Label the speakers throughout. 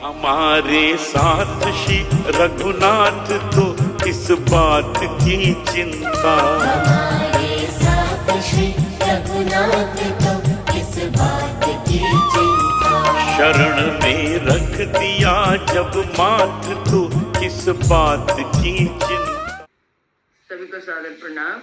Speaker 1: हमारे साथ श्री रघुनाथ तो किस बात की चिंता,
Speaker 2: हमारे साथ श्री रघुनाथ तो किस बात की चिंता।
Speaker 1: शरण में रख दिया जब माथ तो किस बात की चिंता।
Speaker 3: सभी को सादर प्रणाम।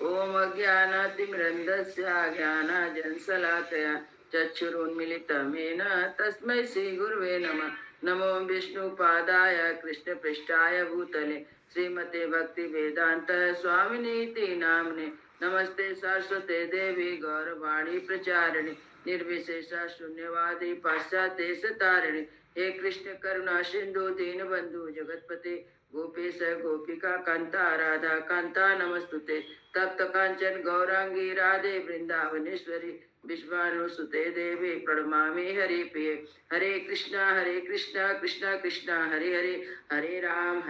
Speaker 3: ओम अज्ञानातिमिरन्धस्य ज्ञानाञ्जनशलाकया चक्षुरुन्मीलितं येन तस्मै श्रीगुरवे नमः। नमो विष्णुपादाय कृष्णपृष्ठाय भूतले श्रीमते भक्तिवेदांत स्वामिनीति नाम्ने। नमस्ते सरस्वते देवी गौरवाणी प्रचारिणे निर्विशेष शून्यवादी पाश्चात्य तारिणे। हे कृष्ण करुणा सिंधु दीनबंधु जगतपते गोपेश गोपिका कांता राधा कांता नमस्तुते। तप्त कांचन गौरांगी राधे वृंदावनेश्वरी विश्वानुसुते देवी प्रणमामि हरिप्रिये। हरे कृष्णा कृष्णा कृष्णा हरे हरे, हरे राम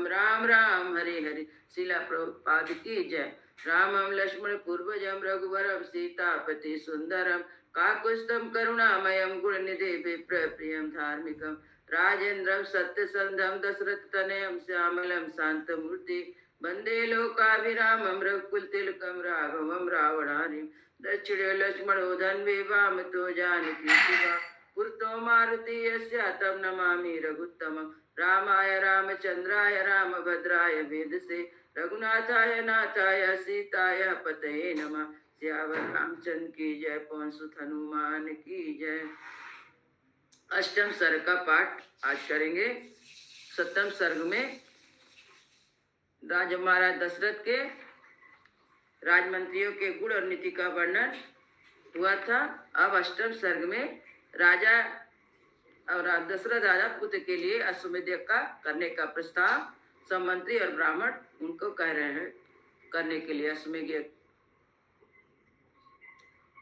Speaker 3: राम राम हरे हरे। शिला प्रभुपाद की जय। रामं लक्ष्मण पूर्वजं रघुवरं सीतापति सुंदरम काकुत्स्थं करुणामयं गुणनिधि विप्रप्रियं धार्मिकं राजेन्द्रं सत्यसंधं दशरथतनयं श्यामलं शान्तमूर्ति वन्दे लोकाभिरामं रघुकुलतिलकं राघवं रावणारिं दक्षिणे लक्ष्मणो धन्वे वामतो जानकी शिवा पुरतो मारुति यस्य तं नमामि रघुत्तमं। रामाय रामचन्द्राय रामभद्राय वेदसे रघुनाथाय नाथाय सीताय पतये नमः। सियावर रामचंद्र की जय, पवन सुत हनुमान की जय। अष्टम सर्ग का पाठ आज करेंगे। सप्तम सर्ग में राजा महाराज दशरथ के राजमंत्रियों के गुण और नीति का वर्णन हुआ था। अब अष्टम सर्ग में राजा और दशरथ राजा पुत्र के लिए अश्वमेध यज्ञ का करने का प्रस्ताव सब मंत्री और ब्राह्मण उनको कह रहे हैं करने के लिए अश्वमेध यज्ञ।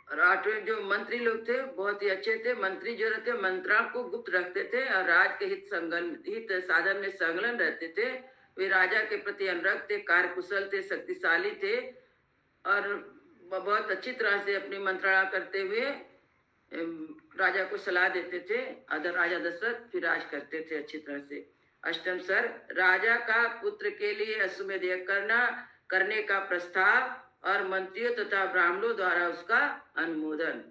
Speaker 3: और आठवें जो मंत्री लोग थे बहुत ही अच्छे थे। मंत्री जो रहते मंत्रणा को गुप्त रखते थे और राज के हित साधन में संलग्न रहते थे। वे राजा के प्रति अनुरक्त थे, कार्यकुशल थे, शक्तिशाली थे और बहुत अच्छी तरह से अपनी मंत्रणा करते हुए राजा को सलाह देते थे। अदर राजा दशरथ फिर राज करते थे अच्छी तरह से। अष्टम सर्ग राजा का पुत्र के लिए अश्वमेध यज्ञ करने का प्रस्ताव और मंत्रियों तथा ब्राह्मणों द्वारा उसका अनुमोदन।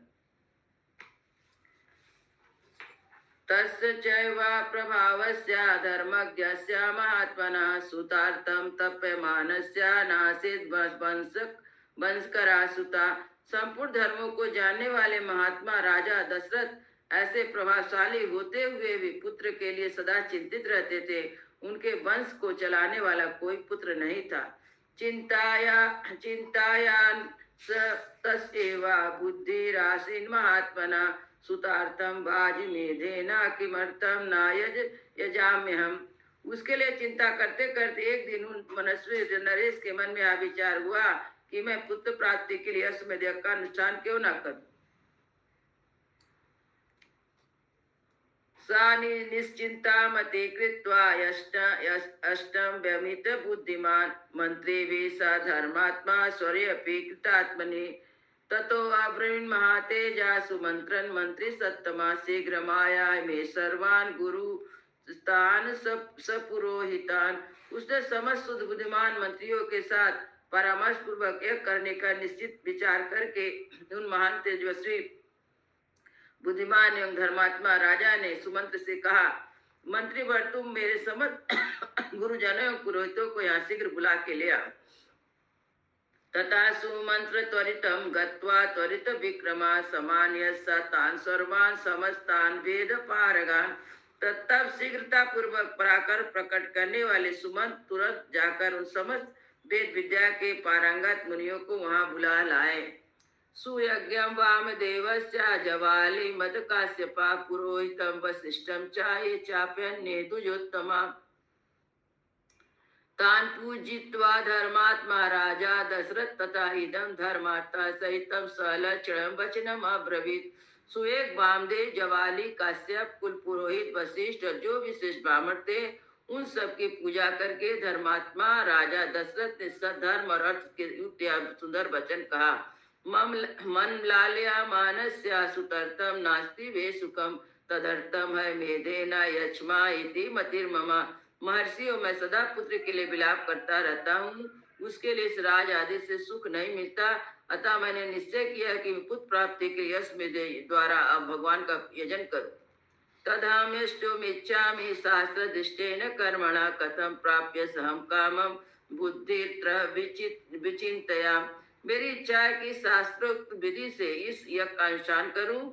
Speaker 3: तस्य चैवा प्रभावस्य धर्मज्ञस्य महात्मनः सुतार्थं तप्यमानस्य नासीद वंशकरा सुता। संपूर्ण धर्मों को जानने वाले महात्मा राजा दशरथ ऐसे प्रभावशाली होते हुए भी पुत्र के लिए सदा चिंतित रहते थे। उनके वंश को चलाने वाला कोई पुत्र नहीं था। चिंतायान तस्एवा बुद्धिरासीन महात्मना सुतार्थम वाजिमेधेना किमर्थम न यजाम्यहम्। उसके लिए चिंता करते करते एक दिन उन मनस्वी नरेश के मन में यह विचार हुआ कि मैं पुत्र प्राप्ति के लिए अश्वमेध यज्ञ का अनुष्ठान क्यों न करूं। निश्चिंता मते कृत्वा अष्टम व्यमित बुद्धिमान मंत्री भी धर्मात्मा स्वरेऽपि कृतात्मनि। ततो अब्रवीन् महातेजा सुमंत्रन मंत्री सत्तमा शीघ्रमायाय मे सर्वान् गुरु स्थान सपुरोहितान। उसने समस्त शुद्ध बुद्धिमान मंत्रियों के साथ परामर्श पूर्वक यह करने का निश्चित विचार करके उन महान तेजस्वी बुद्धिमान एवं धर्मात्मा राजा ने सुमंत्र से कहा, मंत्रीवर तुम मेरे समस्त गुरुजनों एवं पुरोहितों को यहाँ शीघ्र बुला के ले आओ। तथा सुमंत्र त्वरितम गत्वा त्वरित विक्रमा समान्य तान सर्वान समस्तान वेद पारगान। तब शीघ्रता पूर्वक पराकर प्रकट करने वाले सुमंत तुरंत जाकर उन समस्त वेद विद्या के पारंगत मुनियों को वहां बुला लाए। सुयज्ञं वामदेवस्य जवाली मद काश्यपा पुरोहितं वसिष्ठं चाये चाप्यन्ये द्विजोत्तमा। तान् पूजित्वा धर्मात्मा राजा दशरथ तथा इदं धर्मार्था सहितं सलक्षणं वचनम् अब्रवीत्। सुएग वामदेव जवाली काश्यप कुल पुरोहित वशिष्ठ जो विशेष ब्राह्मण थे उन सब की पूजा करके धर्मात्मा राजा दशरथ ने सद्धर्म और अर्थ के युक्त सुंदर वचन कहा। मन लालया मानस्य सुतर्थम नास्ति वे सुखम तदर्थम है मेधेना यक्ष्मा इति मतिर्ममा। महर्षियों, मैं सदा पुत्र के लिए विलाप करता रहता हूँ, उसके लिए इस राज आदि से सुख नहीं मिलता, अतः मैंने निश्चय किया कि पुत्र प्राप्ति के यश में द्वारा अब भगवान का यजन करूं। तदाम्यष्टुमिच्छामि शास्त्र दृष्टेन कर्मणा कथम प्राप्य सहम कामम बुद्धित्र विचिंतया। मेरी इच्छा है कि शास्त्रोक्त विधि से इस यज्ञ का अनुष्ठान करूं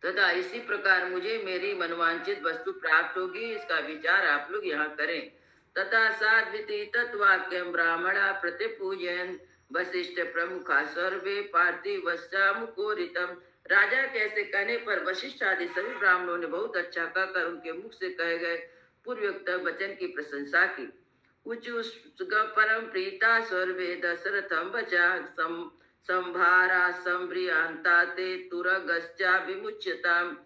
Speaker 3: तथा इसी प्रकार मुझे मेरी मनवांचित वस्तु प्राप्त होगी, इसका विचार आप लोग यहाँ करें। तथा साध्विति तत्वाक्यम ब्राह्मणा प्रतिपूजयन् वशिष्ठ प्रमुखा सर्वे पार्थिवस्या मुकोरितम। राजा के ऐसे कहने पर वशिष्ठ आदि सभी ब्राह्मणों ने बहुत अच्छा कहकर उनके मुख से कहे गए पूर्वोक्त वचन की प्रशंसा की। उचु परम प्रीता सर्वे दशरथम वचा संभारा संभ्रियांता ते तुरगश्चा विमुच्यताम।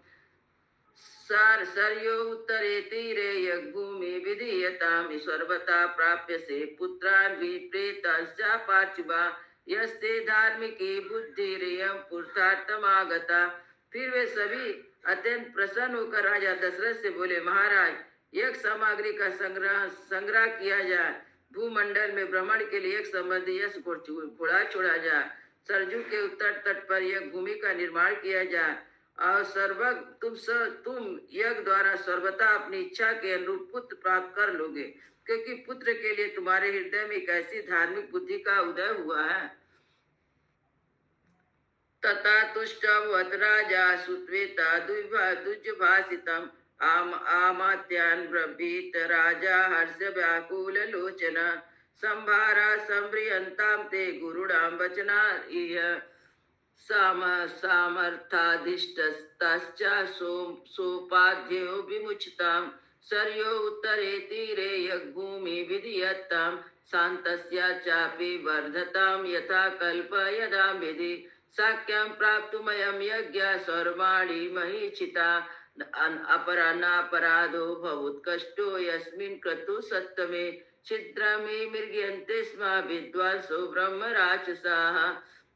Speaker 3: सरयो उत्तरे तीरे यज्ञभूमि विधीयताम सर्वथा प्राप्य से पुत्रान् विप्रेताश्चा पार्थिवा यस्ते धार्मिकी बुद्धिरियं पुरुषार्थमागता। फिर वे सभी अत्यंत प्रसन्न होकर राजा दशरथ से बोले, महाराज, यज्ञ सामग्री का संग्रह किया जाए, भूमंडल में भ्रमण के लिए एक संबंधी यश घोड़ा छोड़ा जाए, सरजू के उत्तर तट पर यज्ञ भूमि का निर्माण किया जाए और तुम यज्ञ द्वारा सर्वथा अपनी इच्छा के अनुरूप पुत्र प्राप्त कर लोगे, क्योंकि पुत्र के लिए तुम्हारे हृदय में एक ऐसी धार्मिक बुद्धि का उदय हुआ है। तथा तुष्टवत् राजा सुत्वेता दुर्भाषितम् आमात्यान् ब्रवीत राजा हर्ष व्याकुल लोचना संभारा संभ्रियन्तां ते गुरुणां वचना सामर्थाधिष्ठस्तश्च सोपाध्यो विमुच्यताम् सरयो उत्तरे तीरे यज्ञभूमि विधीयताम् शान्तस्य चापि वर्धताम् यथा कल्प यदा विधि साक्यं प्राप्तुमयं यज्ञ सर्वाणि महीक्षिता अपरानापराधो भवुत्कष्टो यस्मिन् क्रतु सत्तमे छिद्रमे मृग्यन्ते स्म विद्वांसो ब्रह्म राक्षसाः।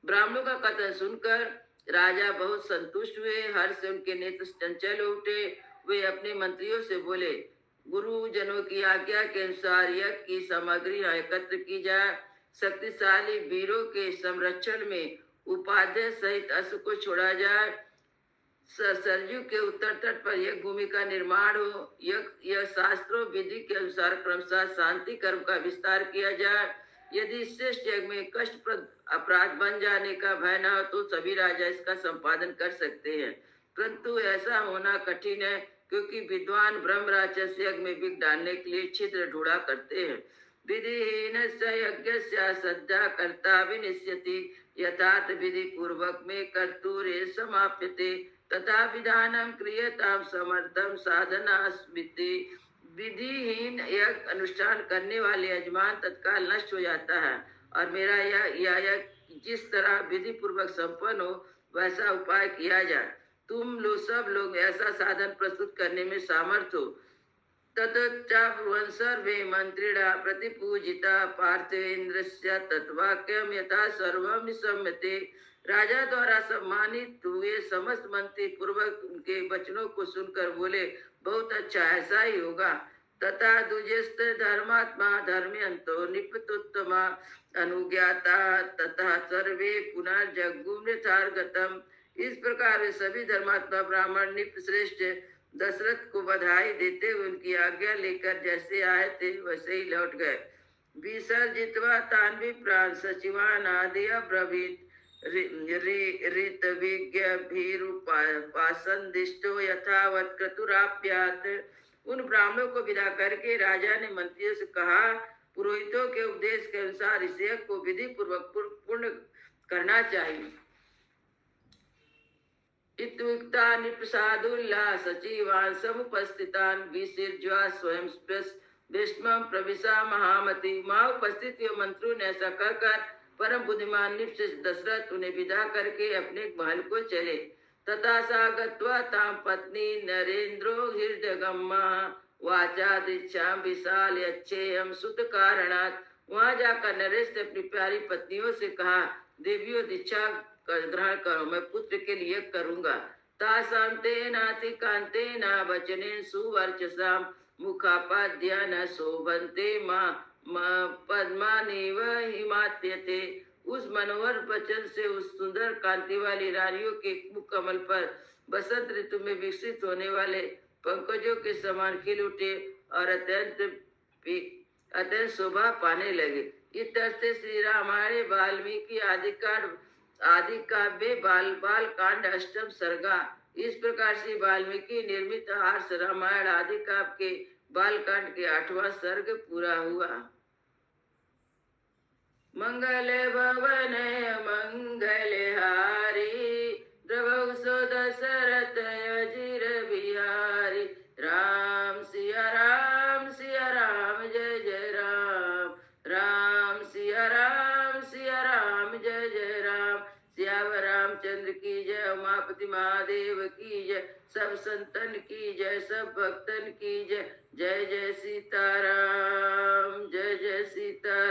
Speaker 3: ब्राह्मणों का कथन सुनकर राजा बहुत संतुष्ट हुए, हर्ष से उनके नेत्र चंचल उठे। वे अपने मंत्रियों से बोले, गुरुजनों की आज्ञा के अनुसार यज्ञ की सामग्री एकत्र की जाए, शक्तिशाली वीरों के संरक्षण में उपाध्याय सहित अश्व को छोड़ा जाए, सरजू के उत्तर तट पर यज्ञ भूमि का निर्माण हो, यह शास्त्रों विधि के अनुसार क्रमशः शांति कर्म का विस्तार किया जाए। यदि श्रेष्ठ यज्ञ में कष्टप्रद अपराध बन जाने का भय न हो तो सभी राजा इसका संपादन कर सकते हैं, परंतु ऐसा होना कठिन है, क्योंकि विद्वान ब्रह्म राक्षस यज्ञ में विघ्न डालने के लिए छिद्र ढूंढा करते हैं। विधिहीन यज्ञस्य सद्या कर्ता विनिश्यति यथार्थ विधि पूर्वक में कर्तुरे समाप्यते तथा विधानम क्रियताम समर्थम साधना स्मृति। विधिहीन यज्ञ अनुष्ठान करने वाले यजमान तत्काल नष्ट हो जाता है, और मेरा यह जिस तरह विधि पूर्वक संपन्न हो वैसा उपाय किया जाए। तुम लोग सब लोग ऐसा साधन प्रस्तुत करने में सामर्थ हो। ततः सर्वे मंत्रिणा प्रतिपूजिता पार्थेन्द्रस्य तत्वाक्यम यथा सर्वम निसम्यते। राजा द्वारा सम्मानित हुए समस्त मंत्री पूर्वक उनके वचनों को सुनकर बोले, बहुत अच्छा, ऐसा ही होगा। तथा दुजस्त धर्मात्मा धर्म्यंतो निपतोत्तमा अनुज्ञाता तथा सर्वे पुनर्जगुम यथार्गतम। इस प्रकार वे सभी धर्मात्मा ब्राह्मण निप श्रेष्ठ दशरथ को बधाई देते हुए उनकी आज्ञा लेकर जैसे आए थे वैसे ही लौट गए। विसर्जित्वा तान् विप्रान् सचिवान् आदि अब्रवीत् ऋतविज्ञभिरुपासन्दिष्टो यथावत् क्रतुराप्यात्। उन ब्राह्मणों को विदा करके राजा ने मंत्रियों से कहा, पुरोहितों के उपदेश के अनुसार इस यज्ञ को विधि पूर्वक पूर्ण करना चाहिए। इत्युक्ता निप्रसादुल्लाह सचिवान् समुपस्थितान् विसृज्य स्वयं भीष्मं प्रविशा महामति। वहाँ उपस्थित हुए मंत्रियों ने ऐसा कहकर परम बुद्धिमान निप्स दशरथ उन्हें विदा करके अपने महल को चले। तथा सा गत्वा तां पत्नी नरेंद्रो हृदयगम्मा वाचा दीक्षा विशाल अच्छेयम सुत कारणात्। वहाँ जाकर नरेश ने अपनी प्यारी पत्नियों से कहा, देवियों दीक्षा ग्रहण करो, मैं पुत्र के लिए करूंगा। तासां तेनातिकान्तेन वचनेन सुवर्चसां मुखापाद्या शोभन्ते पद्मानेव हिमात्यते। उस मनोहर वचन से उस सुंदर कांति वाली रानियों के मुख कमल पर बसंत ऋतु में विकसित होने वाले पंकजों के समान खिल उठे और अत्यंत शोभा पाने लगे। इस तरह से श्री रामायण वाल्मीकि आदि काव्य बाल कांड अष्टम सर्गा। इस प्रकार से वाल्मीकि निर्मित हर्ष रामायण आदि काव्य के बाल कांड के 8वां सर्ग पूरा हुआ। मंगल भवन मंगल हारी प्रभु सो दशरथ अजीर बिहारी। राम सिया राम जय जय राम। राम सिया राम जय जय राम। श्याम रामचंद्र की जय। उमापति महादेव की जय। सब संतन की जय। सब भक्तन की जय। जय जय सीताराम। जय जय सीताराम।